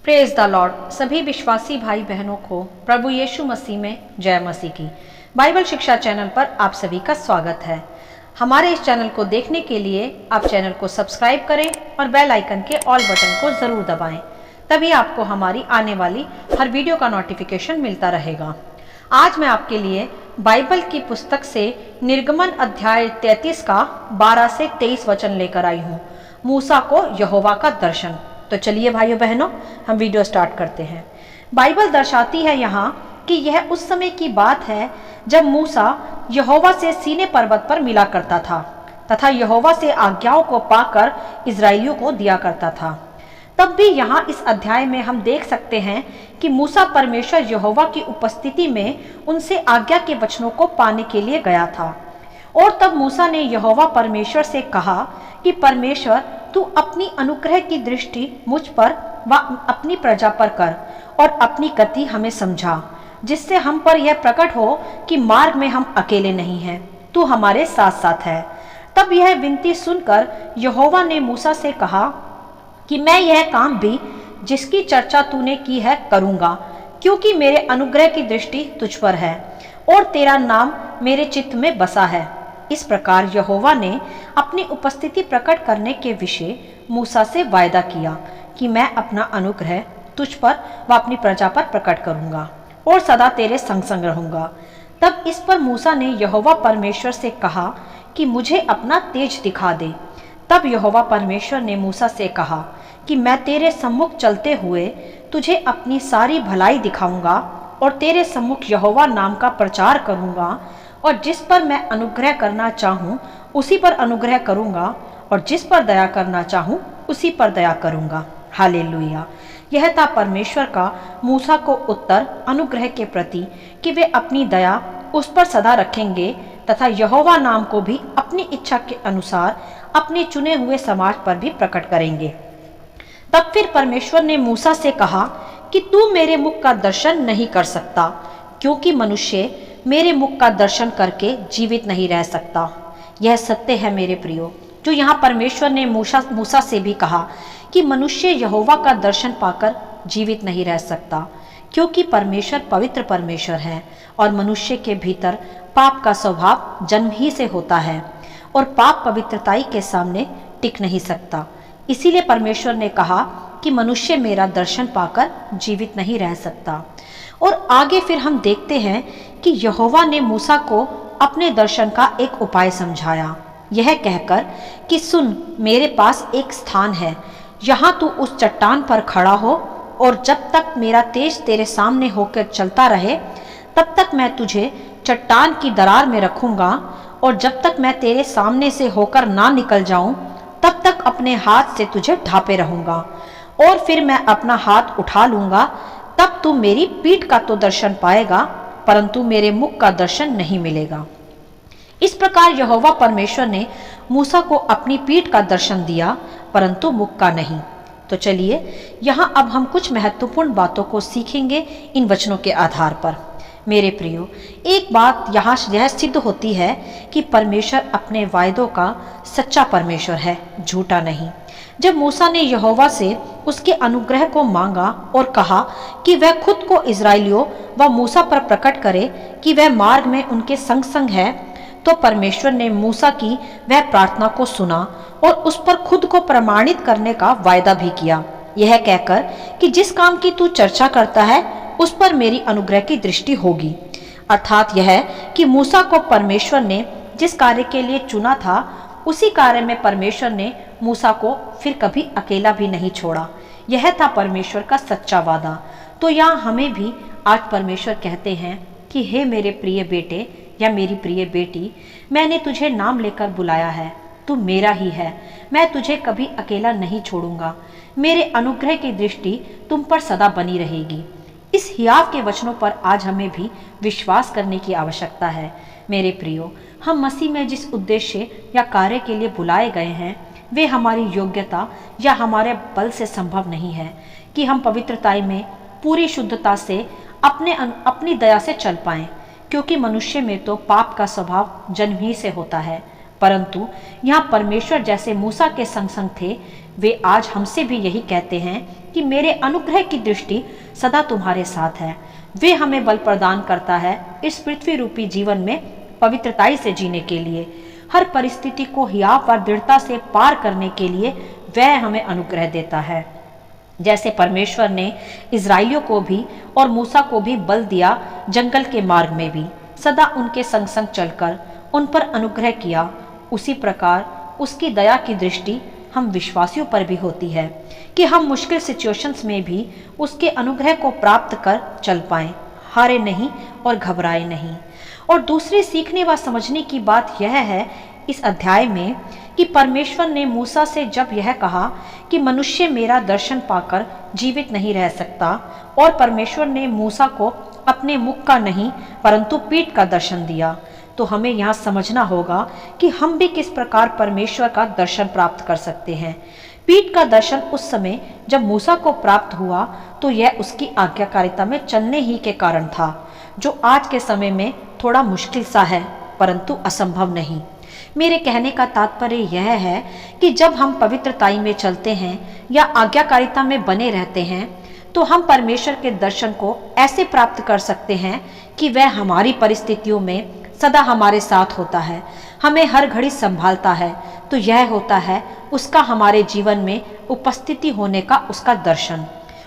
Praise the Lord. सभी विश्वासी भाई बहनों को प्रभु यीशु मसीह में जय मसीह की। बाइबल शिक्षा चैनल पर आप सभी का स्वागत है। हमारे इस चैनल को देखने के लिए आप चैनल को सब्सक्राइब करें और बेल आइकन के ऑल बटन को जरूर दबाएं, तभी आपको हमारी आने वाली हर वीडियो का नोटिफिकेशन मिलता रहेगा। आज मैं आपके लिए बाइबल की पुस्तक से निर्गमन अध्याय 33 का 12 से 23 वचन लेकर आई हूँ, मूसा को यहोवा का दर्शन। तो चलिए भाइयों बहनों, हम वीडियो स्टार्ट करते हैं। बाइबल दर्शाती है यहाँ कि यह उस समय की बात है जब मूसा यहोवा से सीने पर्वत पर मिला करता था तथा यहोवा से आज्ञाओं को पाकर इजराइलियों को दिया करता था। तब भी यहाँ इस अध्याय में हम देख सकते हैं कि मूसा परमेश्वर यहोवा की उपस्थिति में उनसे आज्ञा के वचनों को पाने के लिए गया था। और तब मूसा ने यहोवा परमेश्वर से कहा कि परमेश्वर, तू अपनी अनुग्रह की दृष्टि मुझ पर व अपनी प्रजा पर कर और अपनी गति हमें समझा, जिससे हम पर यह प्रकट हो कि मार्ग में हम अकेले नहीं हैं, तू हमारे साथ साथ है। तब यह विनती सुनकर यहोवा ने मूसा से कहा कि मैं यह काम भी जिसकी चर्चा तूने की है करूँगा, क्योंकि मेरे अनुग्रह की दृष्टि तुझ पर है और तेरा नाम मेरे चित्त में बसा है। इस प्रकार यहोवा ने अपनी उपस्थिति प्रकट करने के विषय मूसा से वायदा किया कि मैं अपना अनुग्रह तुझ पर व अपनी प्रजा पर प्रकट करूंगा और सदा तेरे संग संग रहूंगा। तब इस पर मूसा ने यहोवा परमेश्वर से कहा कि मुझे अपना तेज दिखा दे। तब यहोवा परमेश्वर ने मूसा से कहा कि मैं तेरे सम्मुख चलते हुए तुझे अपनी सारी भलाई दिखाऊंगा और तेरे सम्मुख यहोवा नाम का प्रचार करूंगा, और जिस पर मैं अनुग्रह करना चाहूँ उसी पर अनुग्रह करूँगा और जिस पर दया करना चाहूँ उसी पर दया करूँगा। हालेलुया। यह था परमेश्वर का मूसा को उत्तर अनुग्रह के प्रति कि वे अपनी दया उस पर सदा रखेंगे तथा यहोवा नाम को भी अपनी इच्छा के अनुसार अपने चुने हुए समाज पर भी प्रकट करेंगे। तब फिर परमेश्वर ने मूसा से कहा कि तू मेरे मुख का दर्शन नहीं कर सकता, क्योंकि मनुष्य मेरे मुख का दर्शन करके जीवित नहीं रह सकता। यह सत्य है मेरे प्रियो, जो यहाँ परमेश्वर ने मूसा से भी कहा कि मनुष्य यहोवा का दर्शन पाकर जीवित नहीं रह सकता, क्योंकि परमेश्वर पवित्र परमेश्वर है और मनुष्य के भीतर पाप का स्वभाव जन्म ही से होता है और पाप पवित्रताई के सामने टिक नहीं सकता। इसीलिए परमेश्वर ने कहा कि मनुष्य मेरा दर्शन पाकर जीवित नहीं रह सकता। और आगे फिर हम देखते हैं कि यहोवा ने मूसा को अपने दर्शन का एक उपाय समझाया, यह कहकर कि सुन, मेरे पास एक स्थान है, यहाँ तू उस चट्टान पर खड़ा हो और जब तक मेरा तेज तेरे सामने होकर चलता रहे तब तक मैं तुझे चट्टान की दरार में रखूंगा, और जब तक मैं तेरे सामने से होकर ना निकल जाऊं तब तक अपने हाथ से तुझे ढांपे रहूंगा, और फिर मैं अपना हाथ उठा लूंगा, तब तू मेरी पीठ का तो दर्शन पाएगा परंतु मेरे मुख का दर्शन नहीं मिलेगा। इस प्रकार यहोवा परमेश्वर ने मूसा को अपनी पीठ का दर्शन दिया परंतु मुख का नहीं। तो चलिए यहाँ अब हम कुछ महत्वपूर्ण बातों को सीखेंगे इन वचनों के आधार पर। मेरे प्रियो, एक बात यहाँ यह सिद्ध होती है कि परमेश्वर अपने वायदों का सच्चा परमेश्वर है, झूठा नहीं। जब मूसा ने यहोवा से उसके अनुग्रह को मांगा और कहा कि वह खुद को इजराइलियों व मूसा पर प्रकट करे कि वह मार्ग में उनके संग संग है, तो परमेश्वर ने मूसा की वह प्रार्थना को सुना और उस पर खुद को प्रमाणित करने का वायदा भी किया, यह कहकर कि जिस काम की तू चर्चा करता है उस पर मेरी अनुग्रह की दृष्टि होगी। अर्थात यह कि मूसा को परमेश्वर ने जिस कार्य के लिए चुना था उसी कार्य में परमेश्वर ने मूसा को फिर कभी अकेला भी नहीं छोड़ा। यह था परमेश्वर का सच्चा वादा। तो यहाँ हमें भी आज परमेश्वर कहते हैं कि हे मेरे प्रिय बेटे या मेरी प्रिय बेटी, मैंने तुझे नाम लेकर बुलाया है, तू मेरा ही है, मैं तुझे कभी अकेला नहीं छोड़ूंगा, मेरे अनुग्रह की दृष्टि तुम पर सदा बनी रहेगी। इस हियाव के वचनों पर आज हमें भी विश्वास करने की आवश्यकता है। मेरे प्रियो, हम मसीह में जिस उद्देश्य या कार्य के लिए बुलाए गए हैं वे हमारी योग्यता या हमारे बल से संभव नहीं है कि हम पवित्रताई में पूरी शुद्धता से अपनी दया से चल पाएं, क्योंकि मनुष्य में तो पाप का स्वभाव जन्म ही से होता है। परंतु यहाँ परमेश्वर जैसे मूसा के संग संग थे, वे आज हमसे भी यही कहते हैं कि मेरे अनुग्रह की दृष्टि सदा तुम्हारे साथ है। वे हमें बल प्रदान करता है इस पृथ्वी रूपी जीवन में पवित्रताई से जीने के लिए, हर परिस्थिति को हियाव व दृढ़ता से पार करने के लिए वह हमें अनुग्रह देता है। जैसे परमेश्वर ने इजराइलियों को भी और मूसा को भी बल दिया, जंगल के मार्ग में भी सदा उनके संग संग चलकर उन पर अनुग्रह किया, उसी प्रकार उसकी दया की दृष्टि हम विश्वासियों पर भी होती है कि हम मुश्किल सिचुएशंस में भी उसके अनुग्रह को प्राप्त कर चल पाएं, हारे नहीं और घबराए नहीं। और दूसरी सीखने व समझने की बात यह है इस अध्याय में कि परमेश्वर ने मूसा से जब यह कहा कि मनुष्य मेरा दर्शन पाकर जीवित नहीं रह सकता, और परमेश्वर ने मूसा को अपने मुख का नहीं परंतु पीठ का दर्शन दिया, तो हमें यहाँ समझना होगा कि हम भी किस प्रकार परमेश्वर का दर्शन प्राप्त कर सकते हैं। पीठ का दर्शन उस समय जब मूसा को प्राप्त हुआ तो यह उसकी आज्ञाकारिता में चलने ही के कारण था, जो आज के समय में थोड़ा मुश्किल सा है परंतु असंभव नहीं। मेरे कहने का तात्पर्य यह है कि जब हम पवित्रताई में चलते हैं या आज्ञाकारिता में बने रहते हैं तो हम परमेश्वर के दर्शन को ऐसे प्राप्त कर सकते हैं कि वह हमारी परिस्थितियों में सदा हमारे साथ होता है, हमें हर घड़ी संभालता है। तो यह होता है उसका हमारे जीवन में उपस्थिति होने का उसका दर्शन,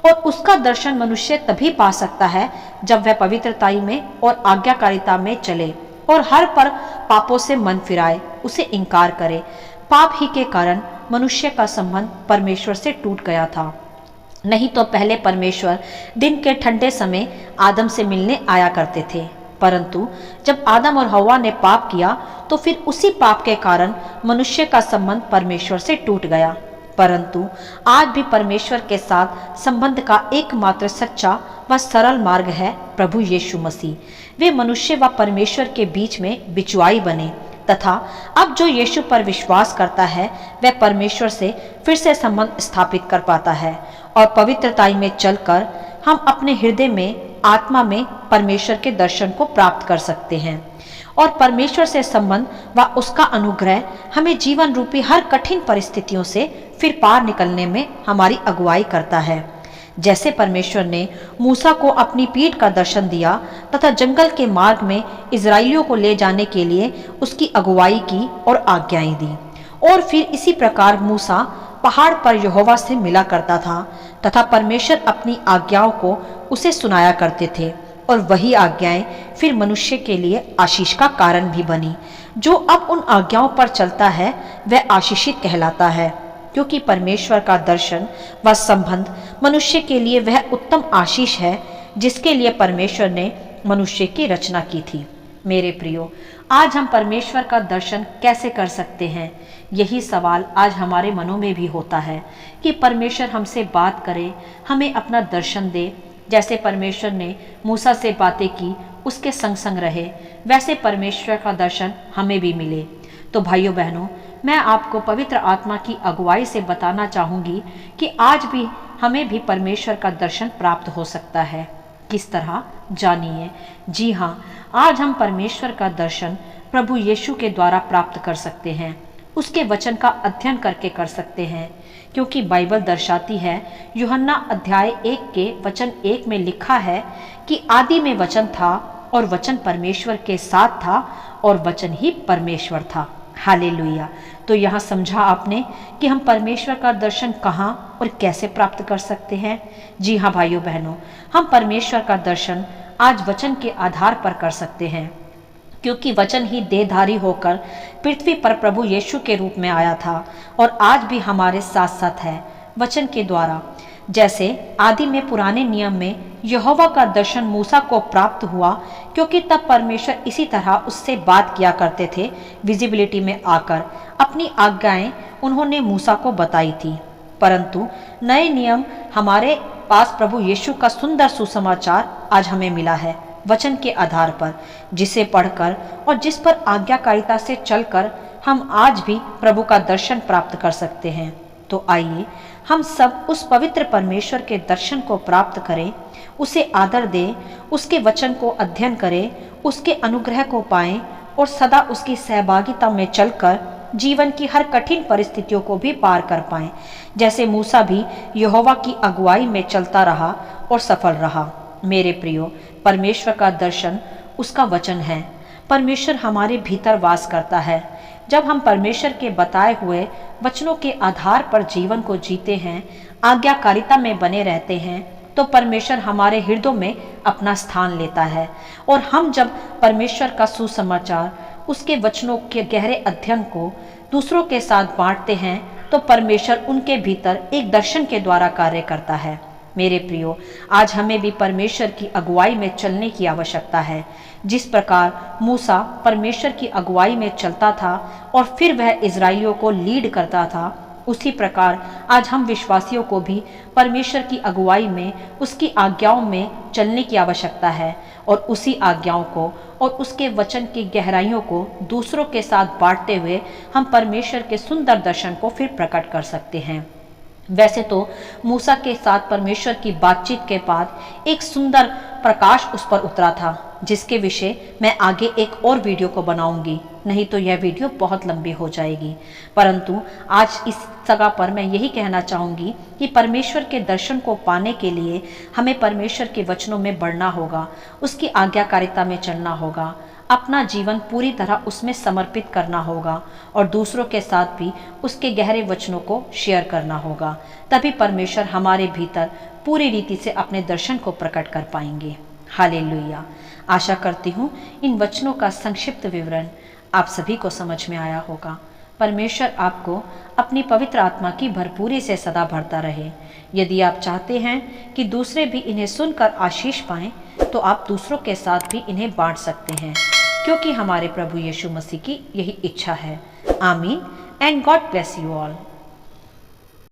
और उसका दर्शन मनुष्य तभी पा सकता है जब वह पवित्रताई में और आज्ञाकारिता में चले और हर पर पापों से मन फिराए, उसे इनकार करे। पाप ही के कारण मनुष्य का संबंध परमेश्वर से टूट गया था। नहीं तो पहले परमेश्वर दिन के ठंडे समय आदम से मिलने आया करते थे, परंतु जब आदम और हव्वा ने पाप किया तो फिर उसी पाप के कारण मनुष्य का संबंध परमेश्वर से टूट गया। परंतु आज भी परमेश्वर के साथ संबंध का एकमात्र सच्चा व सरल मार्ग है प्रभु यीशु मसीह। वे मनुष्य व परमेश्वर के बीच में बिचवाई बने, तथा अब जो यीशु पर विश्वास करता है वह परमेश्वर से फिर से संबंध स्थापित कर पाता है, और पवित्रताई में चलकर हम अपने हृदय में आत्मा में परमेश्वर के दर्शन को प्राप्त कर सकते हैं। और परमेश्वर से संबंध व उसका अनुग्रह हमें जीवन रूपी हर कठिन परिस्थितियों से फिर पार निकलने में हमारी अगुवाई करता है। जैसे परमेश्वर ने मूसा को अपनी पीठ का दर्शन दिया तथा जंगल के मार्ग में इजराइलियों को ले जाने के लिए उसकी अगुवाई की और आज्ञाएं दी, और फिर इसी प्रकार मूसा पहाड़ पर यहोवा से मिला करता था तथा परमेश्वर अपनी आज्ञाओं को उसे सुनाया करते थे, और वही आज्ञाएं फिर मनुष्य के लिए आशीष का कारण भी बनी। जो अब उन आज्ञाओं पर चलता है वह आशीषित कहलाता है, क्योंकि परमेश्वर का दर्शन व संबंध मनुष्य के लिए वह उत्तम आशीष है जिसके लिए परमेश्वर ने मनुष्य की रचना की थी। मेरे प्रियो, आज हम परमेश्वर का दर्शन कैसे कर सकते हैं? यही सवाल आज हमारे मनों में भी होता है कि परमेश्वर हमसे बात करे, हमें अपना दर्शन दे। जैसे परमेश्वर ने मूसा से बातें की, उसके संग संग रहे, वैसे परमेश्वर का दर्शन हमें भी मिले। तो भाइयों बहनों, मैं आपको पवित्र आत्मा की अगुवाई से बताना चाहूँगी कि आज भी हमें भी परमेश्वर का दर्शन प्राप्त हो सकता है। किस तरह? जानिए। जी हाँ, आज हम परमेश्वर का दर्शन प्रभु यीशु के द्वारा प्राप्त कर सकते हैं। उसके वचन का अध्ययन करके कर सकते हैं, क्योंकि बाइबल दर्शाती है, यूहन्ना अध्याय 1 के वचन 1 में लिखा है कि आदि में वचन था और वचन परमेश्वर के साथ था और वचन ही परमेश्वर था। हालेलुया। तो यहाँ समझा आपने कि हम परमेश्वर का दर्शन कहाँ और कैसे प्राप्त कर सकते हैं। जी हाँ भाइयों बहनों, हम परमेश्वर का दर्शन आज वचन के आधार पर कर सकते हैं, क्योंकि वचन ही देहधारी होकर पृथ्वी पर प्रभु यीशु के रूप में आया था और आज भी हमारे साथ साथ है वचन के द्वारा। जैसे आदि में पुराने नियम में यहोवा का दर्शन मूसा को प्राप्त हुआ, क्योंकि तब परमेश्वर इसी तरह उससे बात किया करते थे, विजिबिलिटी में आकर अपनी आज्ञाएं उन्होंने मूसा को बताई थी। परंतु नए नियम हमारे पास प्रभु यीशु का सुंदर सुसमाचार आज हमें मिला है वचन के आधार पर, जिसे पढ़कर और जिस पर आज्ञाकारिता से चलकर हम आज भी प्रभु का दर्शन प्राप्त कर सकते हैं। तो आइए हम सब उस पवित्र परमेश्वर के दर्शन को प्राप्त करें, उसे आदर दें, उसके वचन को अध्ययन करें, उसके अनुग्रह को पाएं और सदा उसकी सहभागिता में चलकर जीवन की हर कठिन परिस्थितियों को भी पार कर पाएं, जैसे मूसा भी यहोवा की अगुवाई में चलता रहा और सफल रहा। मेरे प्रियो, परमेश्वर का दर्शन उसका वचन है। परमेश्वर हमारे भीतर वास करता है। जब हम परमेश्वर के बताए हुए वचनों के आधार पर जीवन को जीते हैं, आज्ञाकारिता में बने रहते हैं, तो परमेश्वर हमारे हृदयों में अपना स्थान लेता है। और हम जब परमेश्वर का सुसमाचार, उसके वचनों के गहरे अध्ययन को दूसरों के साथ बांटते हैं, तो परमेश्वर उनके भीतर एक दर्शन के द्वारा कार्य करता है। मेरे प्रियो, आज हमें भी परमेश्वर की अगुवाई में चलने की आवश्यकता है। जिस प्रकार मूसा परमेश्वर की अगुवाई में चलता था और फिर वह इजराइलियों को लीड करता था, उसी प्रकार आज हम विश्वासियों को भी परमेश्वर की अगुवाई में, उसकी आज्ञाओं में चलने की आवश्यकता है और उसी आज्ञाओं को और उसके वचन की गहराइयों को दूसरों के साथ बांटते हुए हम परमेश्वर के सुंदर दर्शन को फिर प्रकट कर सकते हैं। वैसे तो मूसा के साथ परमेश्वर की बातचीत के बाद एक सुंदर प्रकाश उस पर उतरा था, जिसके विषय मैं आगे एक और वीडियो को बनाऊंगी, नहीं तो यह वीडियो बहुत लंबी हो जाएगी। परंतु आज इस जगह पर मैं यही कहना चाहूँगी कि परमेश्वर के दर्शन को पाने के लिए हमें परमेश्वर के वचनों में बढ़ना होगा, उसकी आज्ञाकारिता में चलना होगा, अपना जीवन पूरी तरह उसमें समर्पित करना होगा और दूसरों के साथ भी उसके गहरे वचनों को शेयर करना होगा। तभी परमेश्वर हमारे भीतर पूरी रीति से अपने दर्शन को प्रकट कर पाएंगे। हालेलुया। आशा करती हूँ इन वचनों का संक्षिप्त विवरण आप सभी को समझ में आया होगा। परमेश्वर आपको अपनी पवित्र आत्मा की भरपूरी से सदा भरता रहे। यदि आप चाहते हैं कि दूसरे भी इन्हें सुनकर आशीष पाएं, तो आप दूसरों के साथ भी इन्हें बांट सकते हैं, क्योंकि हमारे प्रभु यीशु मसीह की यही इच्छा है। आमीन and God bless you all.